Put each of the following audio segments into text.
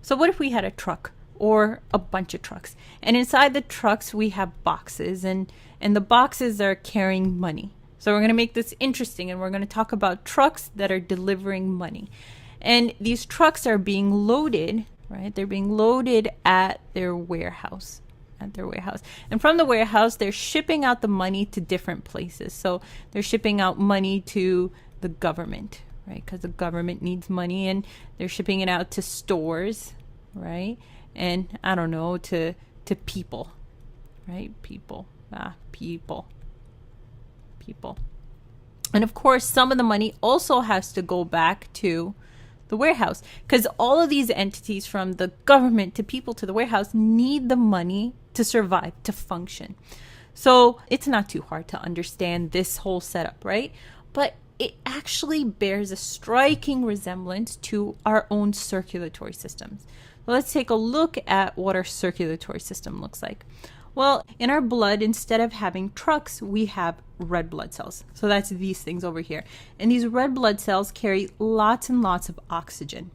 So what if we had a truck or a bunch of trucks, and inside the trucks we have boxes, and the boxes are carrying money. So we're going to make this interesting, and we're going to talk about trucks that are delivering money. And these trucks are being loaded, right? They're being loaded at their warehouse. And from the warehouse, they're shipping out the money to different places. So they're shipping out money to the government, right? Because the government needs money, and they're shipping it out to stores, right? And I don't know, to people, right? People. And of course, some of the money also has to go back to the warehouse, because all of these entities, from the government to people to the warehouse, need the money to survive, to function. So it's not too hard to understand this whole setup, right? But it actually bears a striking resemblance to our own circulatory systems. So let's take a look at what our circulatory system looks like. Well, in our blood, instead of having trucks, we have red blood cells. So that's these things over here. And these red blood cells carry lots and lots of oxygen.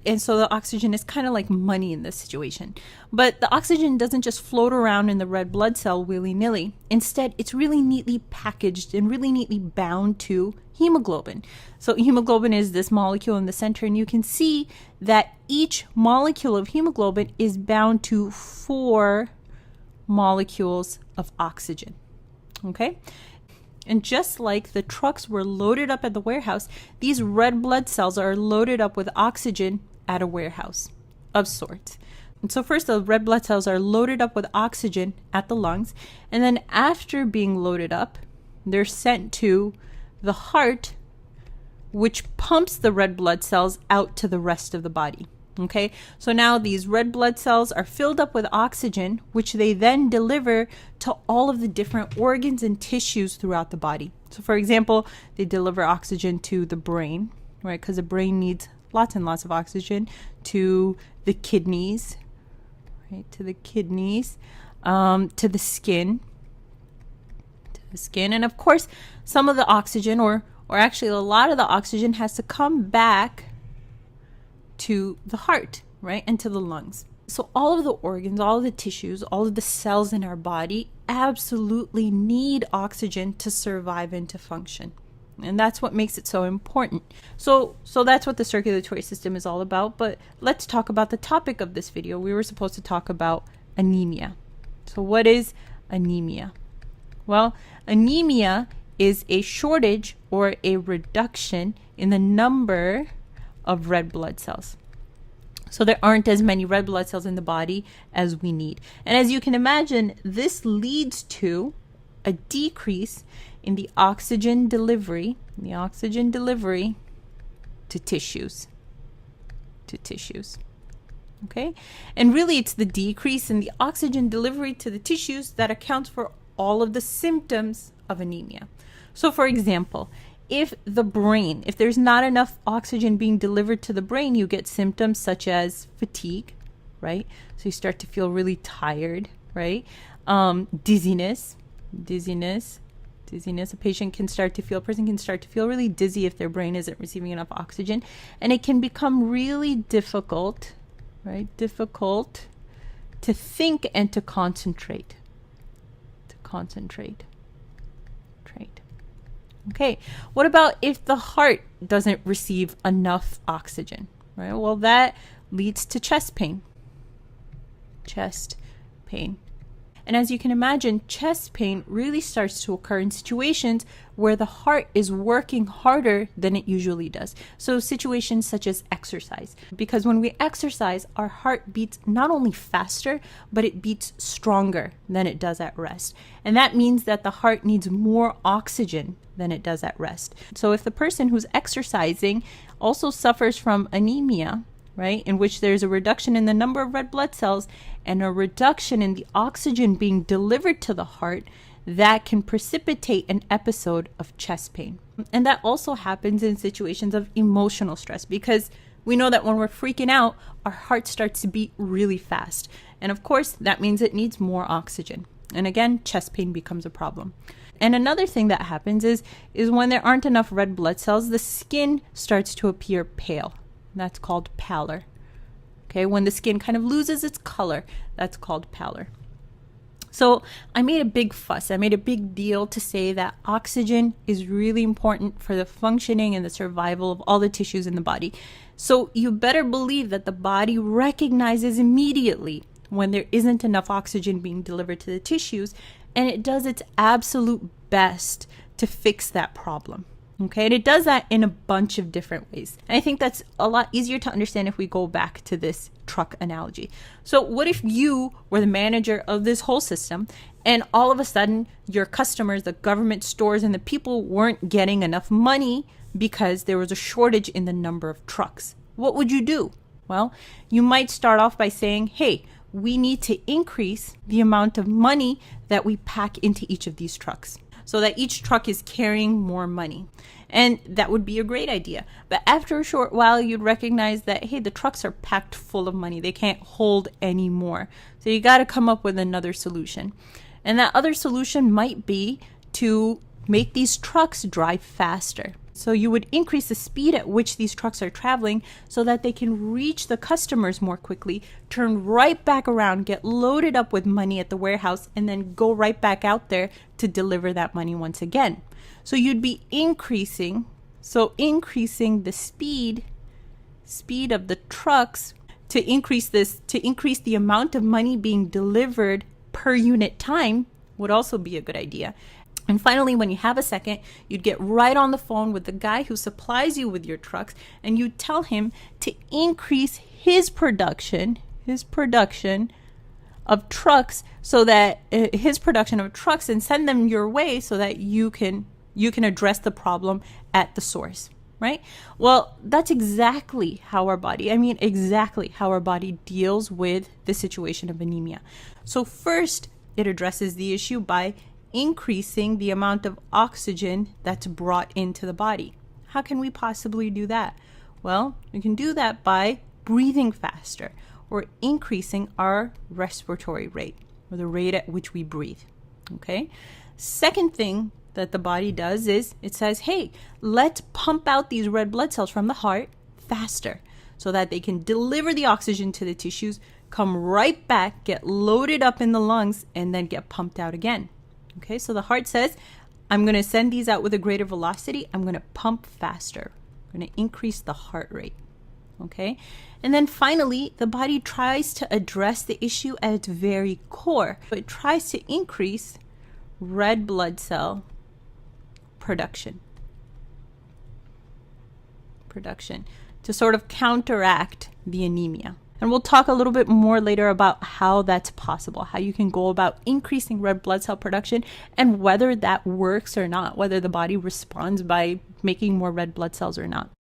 And so the oxygen is kind of like money in this situation. But the oxygen doesn't just float around in the red blood cell willy-nilly. Instead, it's really neatly packaged and really neatly bound to hemoglobin. So hemoglobin is this molecule in the center, and you can see that each molecule of hemoglobin is bound to 4 molecules of oxygen. Okay? And just like the trucks were loaded up at the warehouse, these red blood cells are loaded up with oxygen at a warehouse of sorts. And so first, the red blood cells are loaded up with oxygen at the lungs, and then after being loaded up, they're sent to the heart, which pumps the red blood cells out to the rest of the body. Okay, so now these red blood cells are filled up with oxygen, which they then deliver to all of the different organs and tissues throughout the body. So for example, they deliver oxygen to the brain, right? Because the brain needs lots and lots of oxygen, to the kidneys, right? To the kidneys, to the skin, and of course, some of the oxygen, or actually a lot of the oxygen, has to come back to the heart, right? And to the lungs. So all of the organs, all of the tissues, all of the cells in our body absolutely need oxygen to survive and to function. And that's what makes it so important. So that's what the circulatory system is all about. But let's talk about the topic of this video. We were supposed to talk about anemia. So what is anemia? Well, anemia is a shortage or a reduction in the number of red blood cells. So there aren't as many red blood cells in the body as we need. And as you can imagine, this leads to a decrease in the oxygen delivery to tissues. Okay? And really, it's the decrease in the oxygen delivery to the tissues that accounts for all of the symptoms of anemia. So for example, if there's not enough oxygen being delivered to the brain, you get symptoms such as fatigue, right? So you start to feel really tired, right? Dizziness. A person can start to feel really dizzy if their brain isn't receiving enough oxygen. And it can become really difficult, right? Difficult to think and to concentrate. Okay, what about if the heart doesn't receive enough oxygen, right? Well, that leads to chest pain. And as you can imagine, chest pain really starts to occur in situations where the heart is working harder than it usually does. So situations such as exercise, because when we exercise, our heart beats not only faster, but it beats stronger than it does at rest. And that means that the heart needs more oxygen than it does at rest. So if the person who's exercising also suffers from anemia, right, in which there's a reduction in the number of red blood cells and a reduction in the oxygen being delivered to the heart, that can precipitate an episode of chest pain. And that also happens in situations of emotional stress, because we know that when we're freaking out, our heart starts to beat really fast. And of course, that means it needs more oxygen. And again, chest pain becomes a problem. And another thing that happens is when there aren't enough red blood cells, the skin starts to appear pale. That's called pallor. Okay, when the skin kind of loses its color, that's called pallor. So I made a big fuss. I made a big deal to say that oxygen is really important for the functioning and the survival of all the tissues in the body. So you better believe that the body recognizes immediately when there isn't enough oxygen being delivered to the tissues, and it does its absolute best to fix that problem. Okay, and it does that in a bunch of different ways. And I think that's a lot easier to understand if we go back to this truck analogy. So what if you were the manager of this whole system and all of a sudden your customers, the government stores, and the people weren't getting enough money because there was a shortage in the number of trucks? What would you do? Well, you might start off by saying, hey, we need to increase the amount of money that we pack into each of these trucks, so that each truck is carrying more money. And that would be a great idea. But after a short while, you'd recognize that, hey, the trucks are packed full of money. They can't hold any more. So you got to come up with another solution. And that other solution might be to make these trucks drive faster. So you would increase the speed at which these trucks are traveling so that they can reach the customers more quickly, turn right back around, get loaded up with money at the warehouse, and then go right back out there to deliver that money once again. So you'd be increasing the speed of the trucks to increase the amount of money being delivered per unit time would also be a good idea. And finally, when you have a second, you'd get right on the phone with the guy who supplies you with your trucks, and you tell him to increase his production of trucks, so that and send them your way so that you can address the problem at the source, right? Well, that's exactly how our body deals with the situation of anemia. So first, it addresses the issue by increasing the amount of oxygen that's brought into the body. How can we possibly do that? Well, we can do that by breathing faster, or increasing our respiratory rate, or the rate at which we breathe. Okay? Second thing that the body does is it says, hey, let's pump out these red blood cells from the heart faster so that they can deliver the oxygen to the tissues, come right back, get loaded up in the lungs, and then get pumped out again. Okay, so the heart says, I'm going to send these out with a greater velocity. I'm going to pump faster. I'm going to increase the heart rate. Okay, and then finally, the body tries to address the issue at its very core. It tries to increase red blood cell production to sort of counteract the anemia. And we'll talk a little bit more later about how that's possible, how you can go about increasing red blood cell production and whether that works or not, whether the body responds by making more red blood cells or not.